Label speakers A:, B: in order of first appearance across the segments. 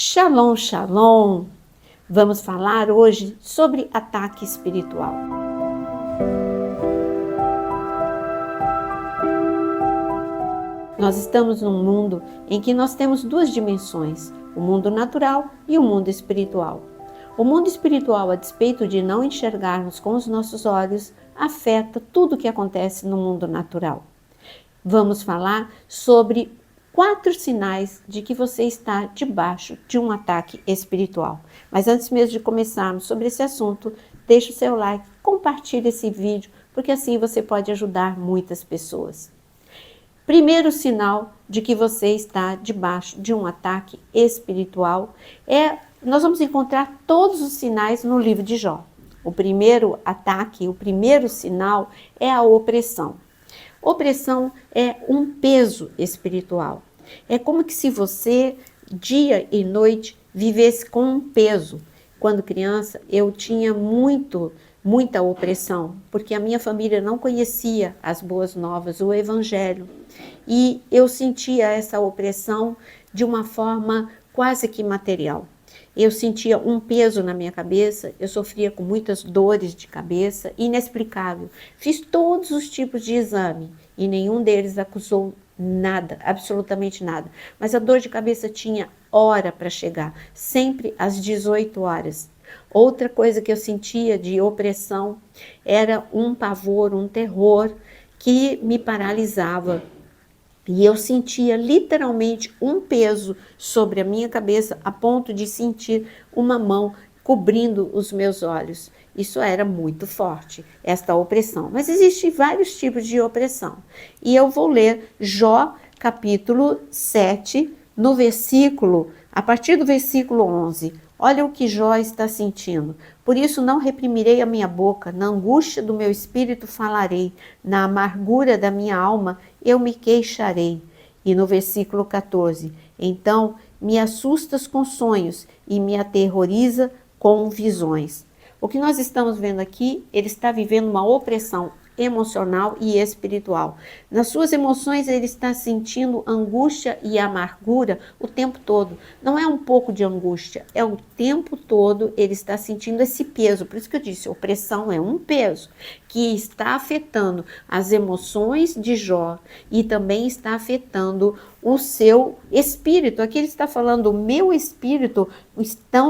A: Shalom, shalom! Vamos falar hoje sobre ataque espiritual. Nós estamos num mundo em que nós temos duas dimensões, o mundo natural e o mundo espiritual. O mundo espiritual, a despeito de não enxergarmos com os nossos olhos, afeta tudo o que acontece no mundo natural. Vamos falar sobre 4 sinais de que você está debaixo de um ataque espiritual. Mas antes mesmo de começarmos sobre esse assunto, deixe o seu like, compartilhe esse vídeo, porque assim você pode ajudar muitas pessoas. Primeiro sinal de que você está debaixo de um ataque espiritual nós vamos encontrar todos os sinais no livro de Jó. O primeiro ataque, o primeiro sinal é a opressão. Opressão é um peso espiritual. É como que se você, dia e noite, vivesse com um peso. Quando criança, eu tinha muita opressão, porque a minha família não conhecia as boas novas, o evangelho. E eu sentia essa opressão de uma forma quase que material. Eu sentia um peso na minha cabeça, eu sofria com muitas dores de cabeça, inexplicável. Fiz todos os tipos de exame e nenhum deles acusou nada, absolutamente nada. Mas a dor de cabeça tinha hora para chegar, sempre às 18 horas. Outra coisa que eu sentia de opressão era um pavor, um terror que me paralisava. E eu sentia literalmente um peso sobre a minha cabeça, a ponto de sentir uma mão cobrindo os meus olhos. Isso era muito forte, esta opressão. Mas existem vários tipos de opressão. E eu vou ler Jó, capítulo 7, a partir do versículo 11. Olha o que Jó está sentindo. Por isso não reprimirei a minha boca, na angústia do meu espírito falarei, na amargura da minha alma eu me queixarei. E no versículo 14, então me assustas com sonhos e me aterroriza com visões. O que nós estamos vendo aqui, ele está vivendo uma opressão emocional e espiritual. Nas suas emoções ele está sentindo angústia e amargura o tempo todo. Não é um pouco de angústia, é o tempo todo ele está sentindo esse peso. Por isso que eu disse, opressão é um peso que está afetando as emoções de Jó e também está afetando o seu espírito. Aqui ele está falando, o meu espírito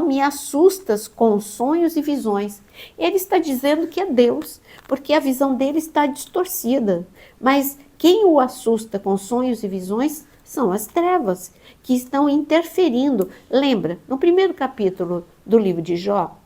A: me assustas com sonhos e visões. Ele está dizendo que é Deus, porque a visão dele está distorcida. Mas quem o assusta com sonhos e visões são as trevas, que estão interferindo. Lembra, no primeiro capítulo do livro de Jó,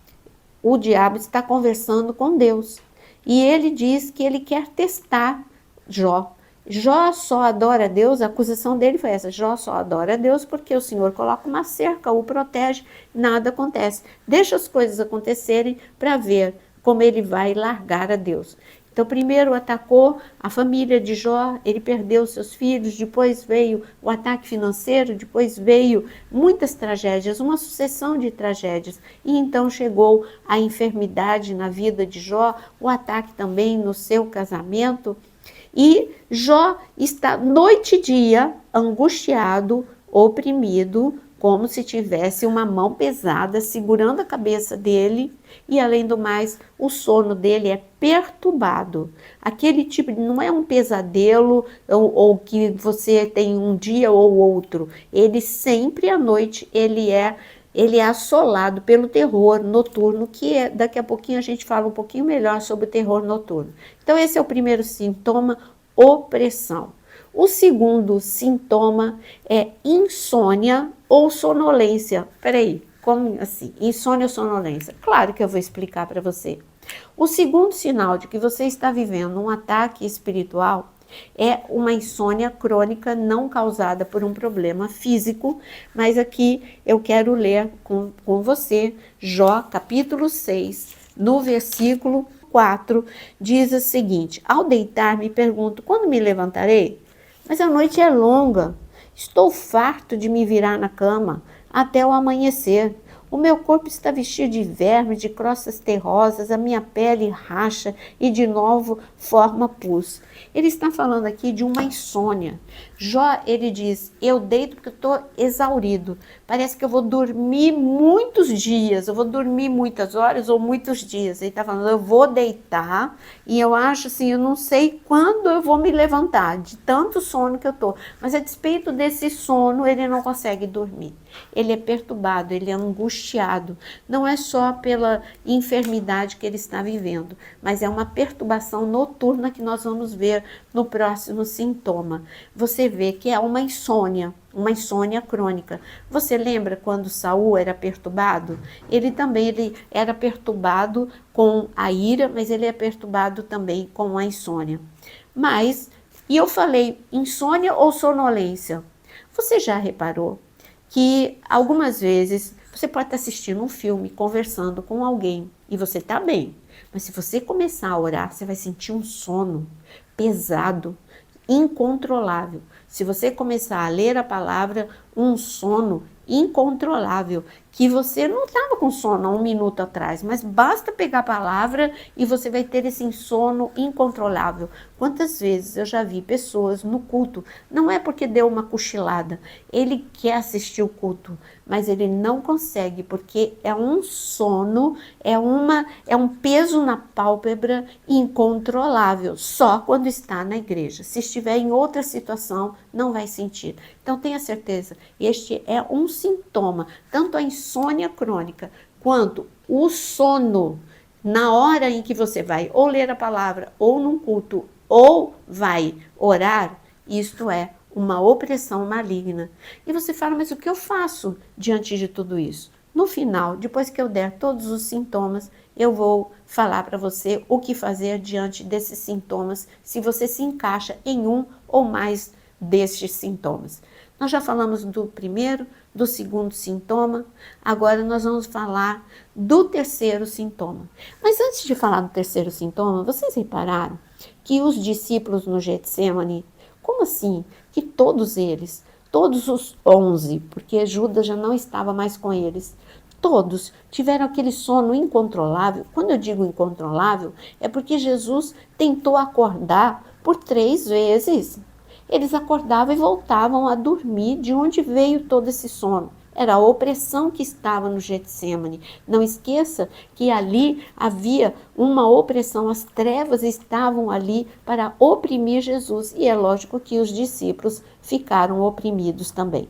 A: o diabo está conversando com Deus. E ele diz que ele quer testar Jó. Jó só adora a Deus, a acusação dele foi essa, Jó só adora a Deus porque o Senhor coloca uma cerca, o protege, nada acontece. Deixa as coisas acontecerem para ver como ele vai largar a Deus. Então primeiro atacou a família de Jó, ele perdeu seus filhos, depois veio o ataque financeiro, depois veio muitas tragédias, uma sucessão de tragédias. E então chegou a enfermidade na vida de Jó, o ataque também no seu casamento. E Jó está noite e dia angustiado, oprimido, como se tivesse uma mão pesada segurando a cabeça dele. E além do mais, o sono dele é perturbado. Aquele tipo, não é um pesadelo ou que você tem um dia ou outro. Ele sempre à noite, ele é assolado pelo terror noturno, que daqui a pouquinho a gente fala um pouquinho melhor sobre o terror noturno. Então esse é o primeiro sintoma, opressão. O segundo sintoma é insônia ou sonolência. Peraí, como assim? Insônia ou sonolência? Claro que eu vou explicar para você. O segundo sinal de que você está vivendo um ataque espiritual é uma insônia crônica não causada por um problema físico, mas aqui eu quero ler com você Jó capítulo 6, no versículo 4, diz o seguinte: ao deitar-me pergunto, quando me levantarei? Mas a noite é longa, estou farto de me virar na cama até o amanhecer. O meu corpo está vestido de vermes, de crostas terrosas, a minha pele racha e de novo forma pus. Ele está falando aqui de uma insônia. Jó, ele diz, eu deito porque eu estou exaurido. Parece que eu vou dormir muitos dias, eu vou dormir muitas horas ou muitos dias. Ele está falando, eu vou deitar e eu acho assim, eu não sei quando eu vou me levantar, de tanto sono que eu estou. Mas a despeito desse sono, ele não consegue dormir. Ele é perturbado, ele é angustiado. Não é só pela enfermidade que ele está vivendo, mas é uma perturbação noturna que nós vamos ver no próximo sintoma. Você vê que é uma insônia crônica. Você lembra quando Saul era perturbado? Ele era perturbado com a ira, mas ele é perturbado também com a insônia. E eu falei insônia ou sonolência? Você já reparou que algumas vezes você pode estar assistindo um filme, conversando com alguém e você está bem, mas se você começar a orar, você vai sentir um sono pesado, incontrolável. Se você começar a ler a palavra, um sono incontrolável, que você não estava com sono há um minuto atrás, mas basta pegar a palavra e você vai ter esse sono incontrolável. Quantas vezes eu já vi pessoas no culto, não é porque deu uma cochilada, ele quer assistir o culto, mas ele não consegue, porque é um sono, é um peso na pálpebra incontrolável, só quando está na igreja. Se estiver em outra situação, não vai sentir. Então tenha certeza, este é um sintoma, tanto a insônia crônica quanto o sono, na hora em que você vai ou ler a palavra, ou num culto, ou vai orar, isto é uma opressão maligna. E você fala, mas o que eu faço diante de tudo isso? No final, depois que eu der todos os sintomas, eu vou falar para você o que fazer diante desses sintomas, se você se encaixa em um ou mais destes sintomas. Nós já falamos do primeiro, do segundo sintoma, agora nós vamos falar do terceiro sintoma. Mas antes de falar do terceiro sintoma, vocês repararam que os discípulos no Getsemane, como assim? Que todos eles, todos os 11, porque Judas já não estava mais com eles, todos tiveram aquele sono incontrolável. Quando eu digo incontrolável, é porque Jesus tentou acordar por 3 vezes. Eles acordavam e voltavam a dormir. De onde veio todo esse sono? Era a opressão que estava no Getsemane. Não esqueça que ali havia uma opressão, as trevas estavam ali para oprimir Jesus. E é lógico que os discípulos ficaram oprimidos também.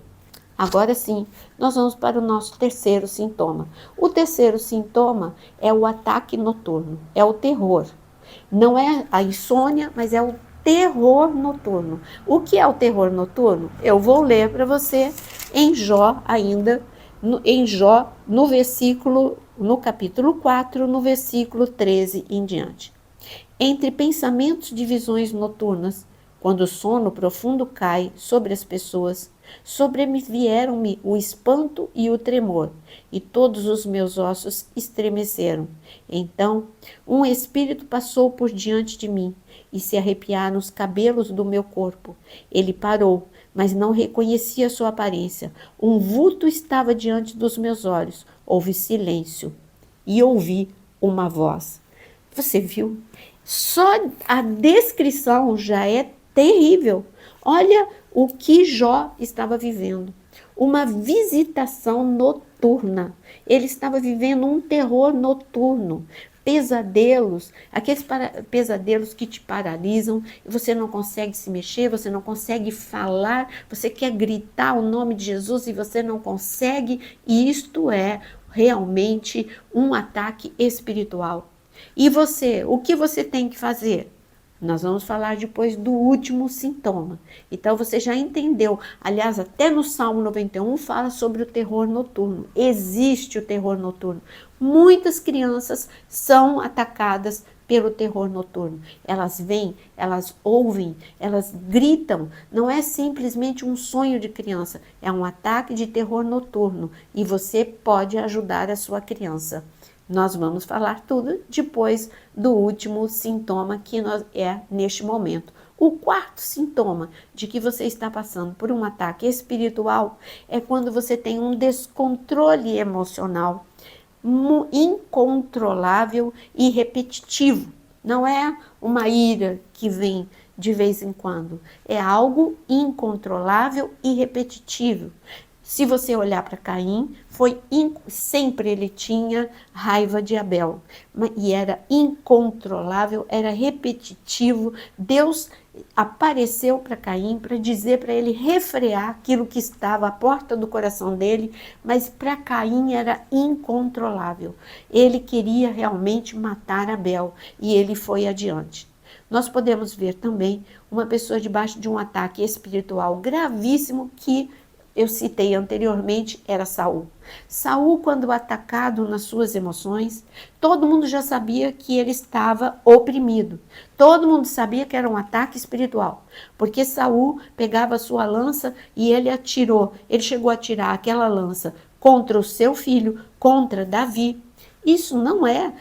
A: Agora sim, nós vamos para o nosso terceiro sintoma. O terceiro sintoma é o ataque noturno, é o terror. Não é a insônia, mas é o terror noturno. O que é o terror noturno? Eu vou ler para você em Jó ainda, no capítulo 4, no versículo 13 em diante. Entre pensamentos de visões noturnas, quando o sono profundo cai sobre as pessoas, sobrevieram-me o espanto e o tremor, e todos os meus ossos estremeceram. Então, um espírito passou por diante de mim, e se arrepiaram os cabelos do meu corpo. Ele parou, mas não reconhecia sua aparência. Um vulto estava diante dos meus olhos. Houve silêncio, e ouvi uma voz. Você viu? Só a descrição já é terrível. Olha o que Jó estava vivendo. Uma visitação noturna. Ele estava vivendo um terror noturno. Pesadelos, aqueles pesadelos que te paralisam, você não consegue se mexer, você não consegue falar, você quer gritar o nome de Jesus e você não consegue, e isto é realmente um ataque espiritual. E você, o que você tem que fazer? Nós vamos falar depois do último sintoma. Então você já entendeu. Aliás, até no Salmo 91 fala sobre o terror noturno. Existe o terror noturno. Muitas crianças são atacadas pelo terror noturno. Elas vêm, elas ouvem, elas gritam. Não é simplesmente um sonho de criança, é um ataque de terror noturno. E você pode ajudar a sua criança. Nós vamos falar tudo depois do último sintoma que é neste momento, O quarto sintoma de que você está passando por um ataque espiritual é quando você tem um descontrole emocional incontrolável e repetitivo. Não é uma ira que vem de vez em quando, é algo incontrolável e repetitivo. Se você olhar para Caim, sempre ele tinha raiva de Abel, e era incontrolável, era repetitivo. Deus apareceu para Caim para dizer para ele refrear aquilo que estava à porta do coração dele, mas para Caim era incontrolável. Ele queria realmente matar Abel e ele foi adiante. Nós podemos ver também uma pessoa debaixo de um ataque espiritual gravíssimo que eu citei anteriormente, era Saul. Saul, quando atacado nas suas emoções, todo mundo já sabia que ele estava oprimido. Todo mundo sabia que era um ataque espiritual, porque Saul pegava a sua lança e ele atirou. Ele chegou a atirar aquela lança contra o seu filho, contra Davi. Isso não é,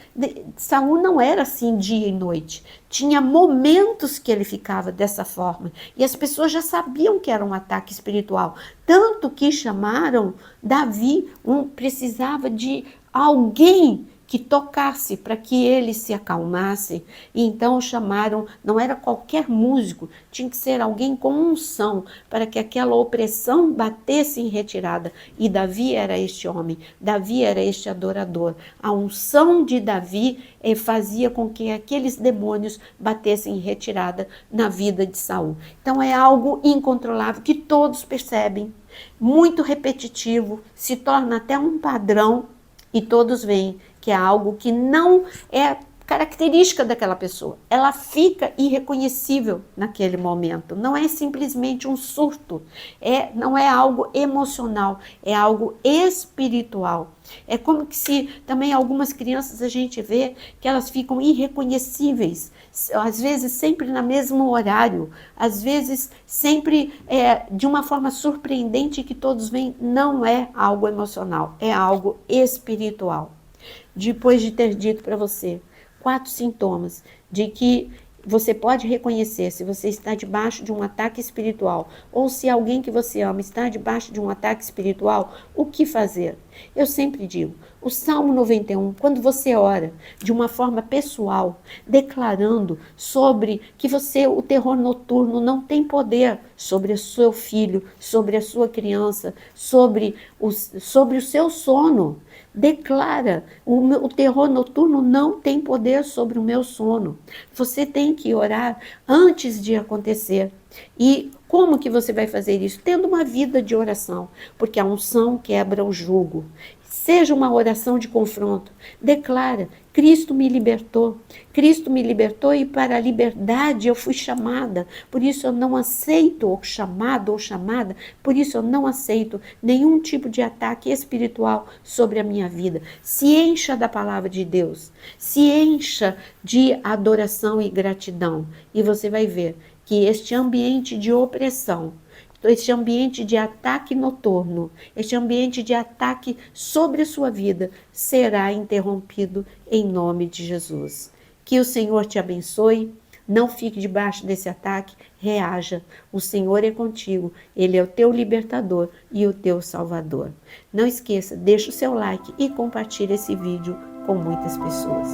A: Saul não era assim dia e noite. Tinha momentos que ele ficava dessa forma. E as pessoas já sabiam que era um ataque espiritual. Tanto que chamaram Davi, precisava de alguém que tocasse para que ele se acalmasse. E então chamaram, não era qualquer músico, tinha que ser alguém com unção, para que aquela opressão batesse em retirada. E Davi era este homem, Davi era este adorador. A unção de Davi fazia com que aqueles demônios batessem em retirada na vida de Saul. Então é algo incontrolável que todos percebem, muito repetitivo, se torna até um padrão e todos veem que é algo que não é característica daquela pessoa. Ela fica irreconhecível naquele momento. Não é simplesmente um surto, não é algo emocional, é algo espiritual. É como que se também algumas crianças a gente vê que elas ficam irreconhecíveis, às vezes sempre no mesmo horário, às vezes sempre de uma forma surpreendente que todos veem, não é algo emocional, é algo espiritual. Depois de ter dito para você 4 sintomas de que você pode reconhecer se você está debaixo de um ataque espiritual ou se alguém que você ama está debaixo de um ataque espiritual, o que fazer? Eu sempre digo, o Salmo 91, quando você ora de uma forma pessoal, declarando sobre que o terror noturno não tem poder sobre o seu filho, sobre a sua criança, sobre o seu sono. Declara, o terror noturno não tem poder sobre o meu sono. Você tem que orar antes de acontecer. E como que você vai fazer isso? Tendo uma vida de oração, porque a unção quebra o jugo. Seja uma oração de confronto. Declara, Cristo me libertou e para a liberdade eu fui chamada. Por isso eu não aceito o chamado ou chamada, por isso eu não aceito nenhum tipo de ataque espiritual sobre a minha vida. Se encha da palavra de Deus, se encha de adoração e gratidão e você vai ver que este ambiente de opressão, este ambiente de ataque noturno, este ambiente de ataque sobre a sua vida será interrompido em nome de Jesus. Que o Senhor te abençoe, não fique debaixo desse ataque, reaja. O Senhor é contigo, Ele é o teu libertador e o teu salvador. Não esqueça, deixa o seu like e compartilhe esse vídeo com muitas pessoas.